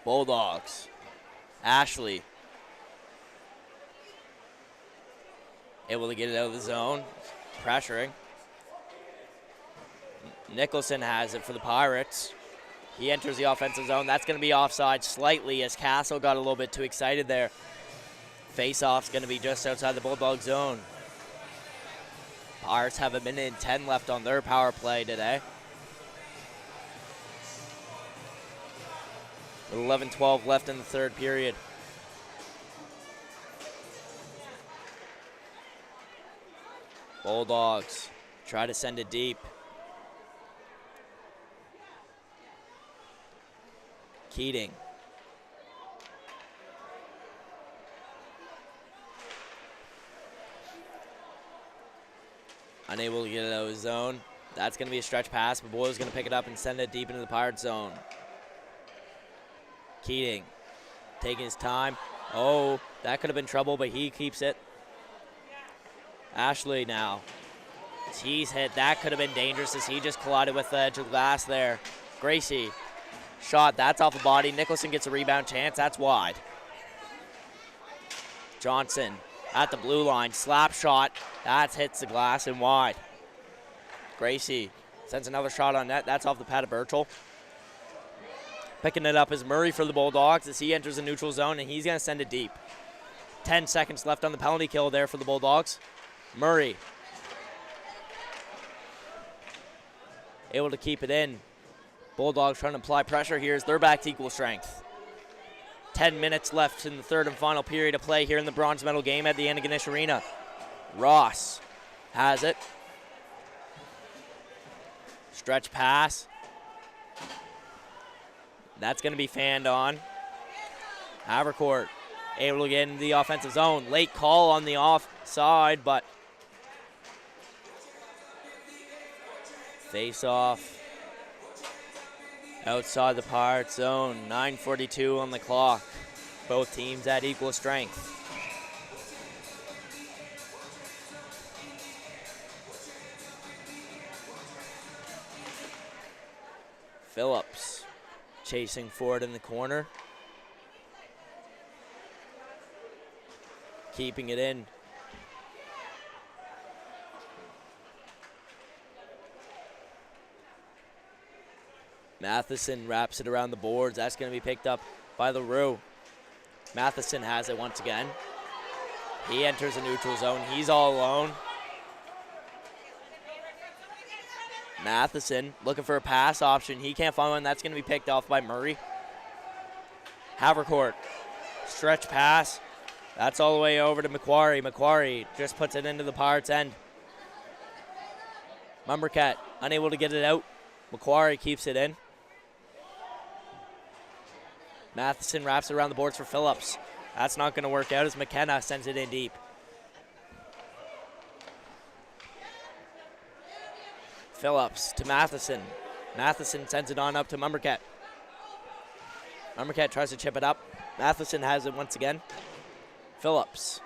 Bulldogs. Ashley. Able to get it out of the zone. Pressuring. Nicholson has it for the Pirates. He enters the offensive zone. That's going to be offside slightly as Castle got a little bit too excited there. Face-off's going to be just outside the Bulldog zone. Pirates have a minute and 10 left on their power play today. 11-12 left in the third period. Bulldogs try to send it deep. Keating. Unable to get it out of his zone. That's going to be a stretch pass, but Boyle's going to pick it up and send it deep into the Pirate zone. Keating taking his time. Oh, that could have been trouble, but he keeps it. Ashley now. He's hit. That could have been dangerous as he just collided with the edge of the glass there. Gracie. Shot. That's off the body. Nicholson gets a rebound chance. That's wide. Johnson at the blue line. Slap shot. That hits the glass and wide. Gracie sends another shot on net. That's off the pad of Birchall. Picking it up is Murray for the Bulldogs as he enters the neutral zone, and he's going to send it deep. 10 seconds left on the penalty kill there for the Bulldogs. Murray able to keep it in. Bulldogs trying to apply pressure here as they're back to equal strength. 10 minutes left in the third and final period of play here in the bronze medal game at the Antigonish Arena. Ross has it. Stretch pass. That's going to be fanned on. Havercourt able to get into the offensive zone. Late call on the offside, but face off outside the Pirates zone. 9:42 on the clock. Both teams at equal strength. Phillips chasing forward in the corner. Keeping it in. Matheson wraps it around the boards. That's going to be picked up by LaRue. Matheson has it once again. He enters the neutral zone. He's all alone. Matheson looking for a pass option. He can't find one. That's going to be picked off by Murray. Havercourt. Stretch pass. That's all the way over to Macquarie. Macquarie just puts it into the Pirates' end. Mumbercat unable to get it out. Macquarie keeps it in. Matheson wraps it around the boards for Phillips. That's not going to work out as McKenna sends it in deep. Phillips to Matheson. Matheson sends it on up to Mumbercat. Mumbercat tries to chip it up. Matheson has it once again. Phillips.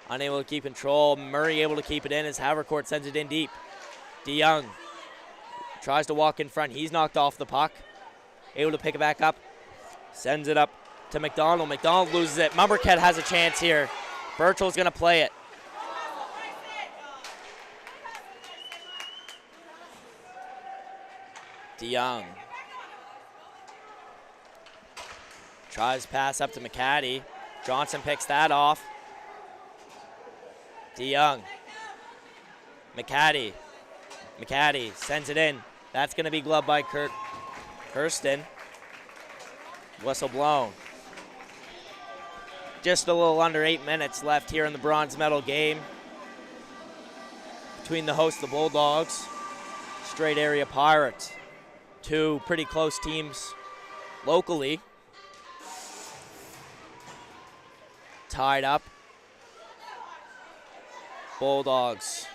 Unable to keep control. Murray able to keep it in as Havercourt sends it in deep. DeYoung tries to walk in front. He's knocked off the puck. Able to pick it back up. Sends it up to McDonald. McDonald loses it. Marquette has a chance here. Birchel's going to play it. DeYoung tries pass up to McCaddy. Johnson picks that off. DeYoung. McCaddy. McCaddy sends it in. That's going to be gloved by Kirsten. Whistle blown. Just a little under 8 minutes left here in the bronze medal game between the hosts, the Bulldogs, Straight Area Pirates. Two pretty close teams locally. Tied up. Bulldogs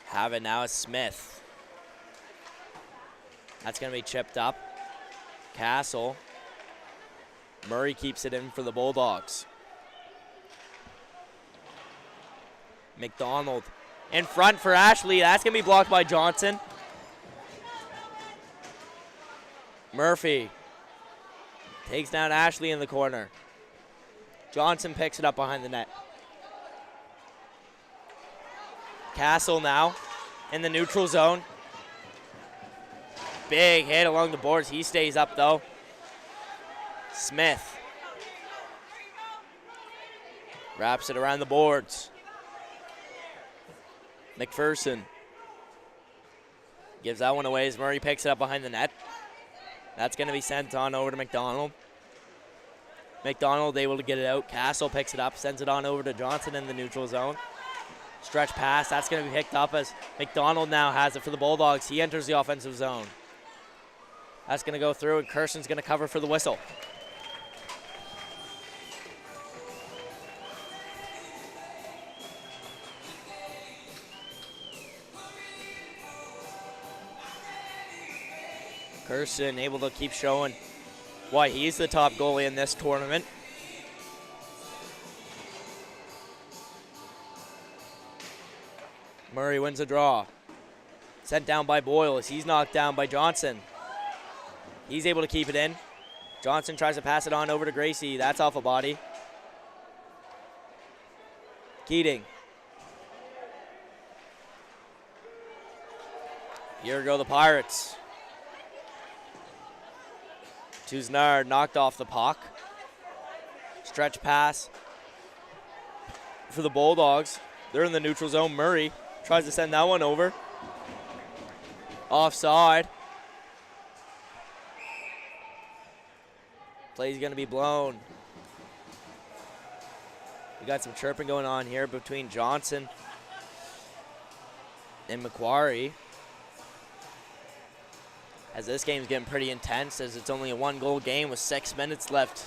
have it now as Smith. That's going to be chipped up. Castle. Murray keeps it in for the Bulldogs. McDonald in front for Ashley. That's going to be blocked by Johnson. Murphy takes down Ashley in the corner. Johnson picks it up behind the net. Castle now in the neutral zone. Big hit along the boards. He stays up though. Smith wraps it around the boards. McPherson gives that one away as Murray picks it up behind the net. That's going to be sent on over to McDonald. McDonald able to get it out. Castle picks it up, sends it on over to Johnson in the neutral zone. Stretch pass, that's going to be picked up as McDonald now has it for the Bulldogs. He enters the offensive zone. That's going to go through, and Kirsten's going to cover for the whistle. Kirsten able to keep showing why he's the top goalie in this tournament. Murray wins a draw. Sent down by Boyle as he's knocked down by Johnson. He's able to keep it in. Johnson tries to pass it on over to Gracie. That's off a body. Keating. Here go the Pirates. Tuznard knocked off the puck. Stretch pass for the Bulldogs. They're in the neutral zone. Murray tries to send that one over. Offside. Play's going to be blown. We got some chirping going on here between Johnson and Macquarie, as this game's getting pretty intense, as it's only a 1-goal game with 6 minutes left.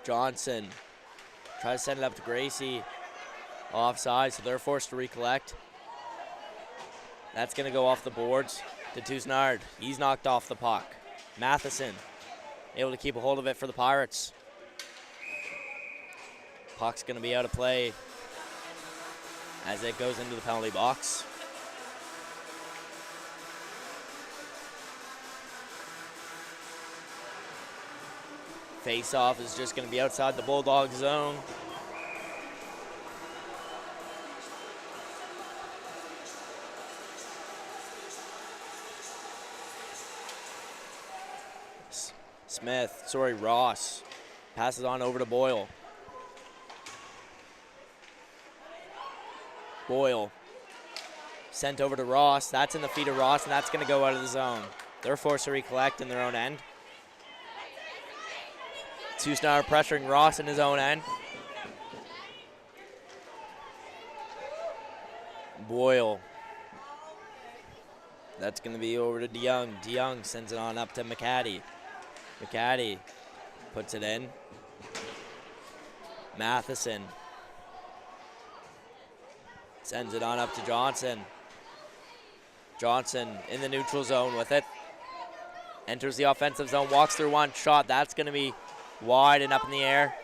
Johnson tries to send it up to Gracie. Offside, so they're forced to recollect. That's going to go off the boards to Tuznard. He's knocked off the puck. Matheson able to keep a hold of it for the Pirates. Puck's going to be out of play as it goes into the penalty box. Face-off is just going to be outside the Bulldog zone. Ross passes on over to Boyle. Boyle sent over to Ross. That's in the feet of Ross, and that's going to go out of the zone. They're forced to recollect in their own end. Tuznard pressuring Ross in his own end. Boyle. That's going to be over to DeYoung. DeYoung sends it on up to McCaddy. McCaddy puts it in. Matheson Sends it on up to Johnson. Johnson in the neutral zone with it. Enters the offensive zone, walks through one shot. That's going to be wide and up in the air.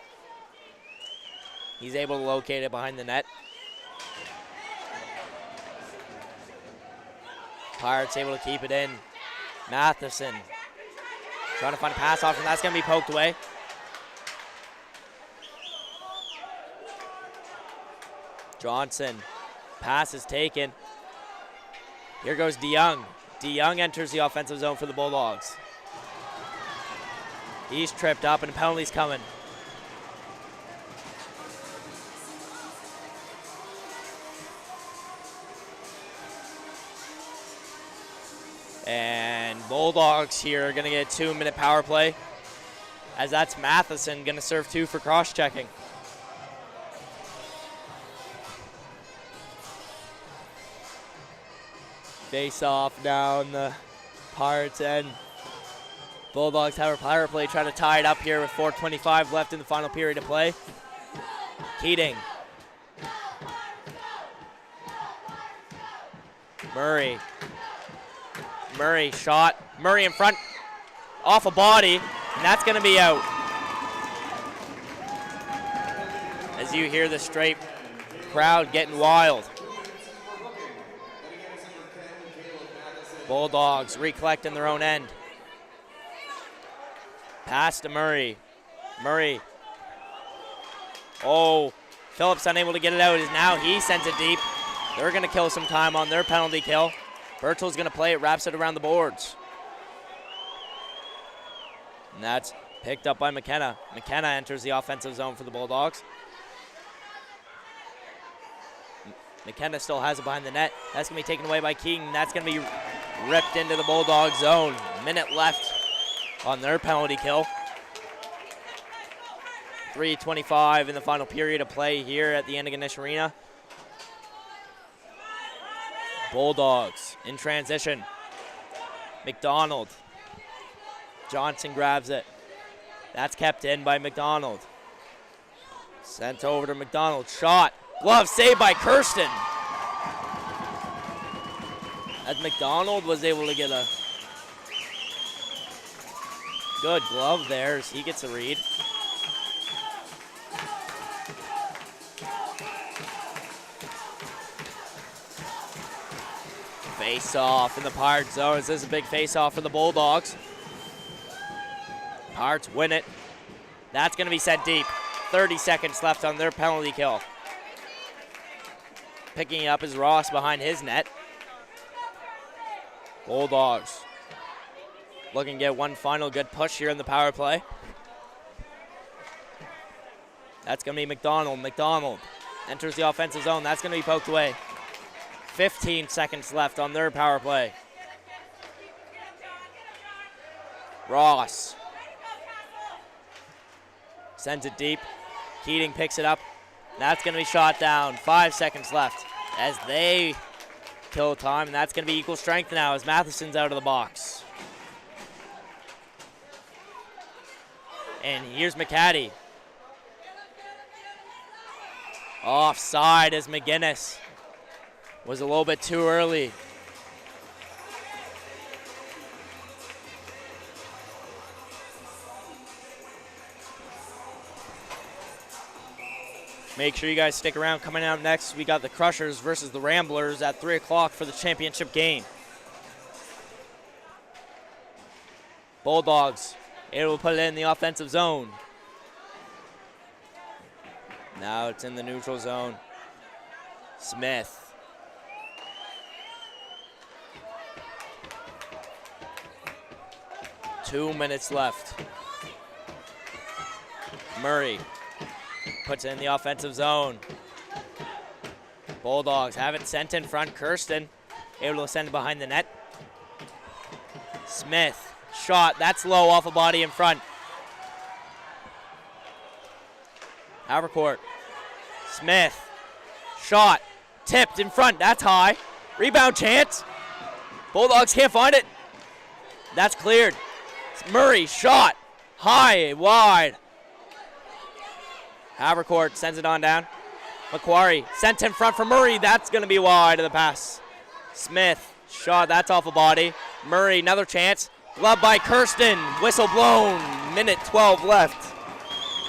He's able to locate it behind the net. Pirates able to keep it in. Matheson trying to find a pass option. That's going to be poked away. Johnson. Pass is taken. Here goes DeYoung. DeYoung enters the offensive zone for the Bulldogs. He's tripped up and a penalty's coming. And Bulldogs here are going to get a 2-minute power play, as that's Matheson going to serve 2 for cross-checking. Face off down the Pirates end. Bulldogs have a power play, trying to tie it up here with 4:25 left in the final period of play. Keating. Murray. Murray shot. Murray in front. Off a body, and that's going to be out. As you hear the straight crowd getting wild. Bulldogs recollecting their own end. Pass to Murray. Murray. Oh, Phillips unable to get it out. Now he sends it deep. They're going to kill some time on their penalty kill. Birchel's going to play it, wraps it around the boards. And that's picked up by McKenna. McKenna enters the offensive zone for the Bulldogs. McKenna still has it behind the net. That's going to be taken away by Keating. That's going to be ripped into the Bulldog zone. Minute left on their penalty kill. 3:25 in the final period of play here at the Antigonish Arena. Bulldogs in transition. McDonald. Johnson grabs it. That's kept in by McDonald. Sent over to McDonald. Shot. Glove saved by Kirsten. As McDonald was able to get a good glove there as he gets a read. Face off in the Pirates zone. This is a big face off for the Bulldogs. Pirates win it. That's going to be sent deep. 30 seconds left on their penalty kill. Picking it up is Ross behind his net. Bulldogs looking to get one final good push here in the power play. That's going to be McDonald. McDonald enters the offensive zone. That's going to be poked away. 15 seconds left on their power play. Ross sends it deep. Keating picks it up. That's going to be shot down. 5 seconds left as they kill time, and that's going to be equal strength now as Matheson's out of the box. And here's McCaddy. Offside as McGinnis was a little bit too early. Make sure you guys stick around. Coming out next, we got the Crushers versus the Ramblers at 3 o'clock for the championship game. Bulldogs able to put it in the offensive zone. Now it's in the neutral zone. Smith. Two minutes left. Murray puts it in the offensive zone. Bulldogs have it sent in front. Kirsten able to send it behind the net. Smith, shot. That's low off a body in front. Havercourt. Smith, shot. Tipped in front. That's high. Rebound chance. Bulldogs can't find it. That's cleared. Murray, shot. High, wide. Havercourt sends it on down. Macquarie sent in front for Murray. That's going to be wide of the pass. Smith, shot, that's off a body. Murray, another chance. Glove by Kirsten. Whistle blown. Minute 12 left.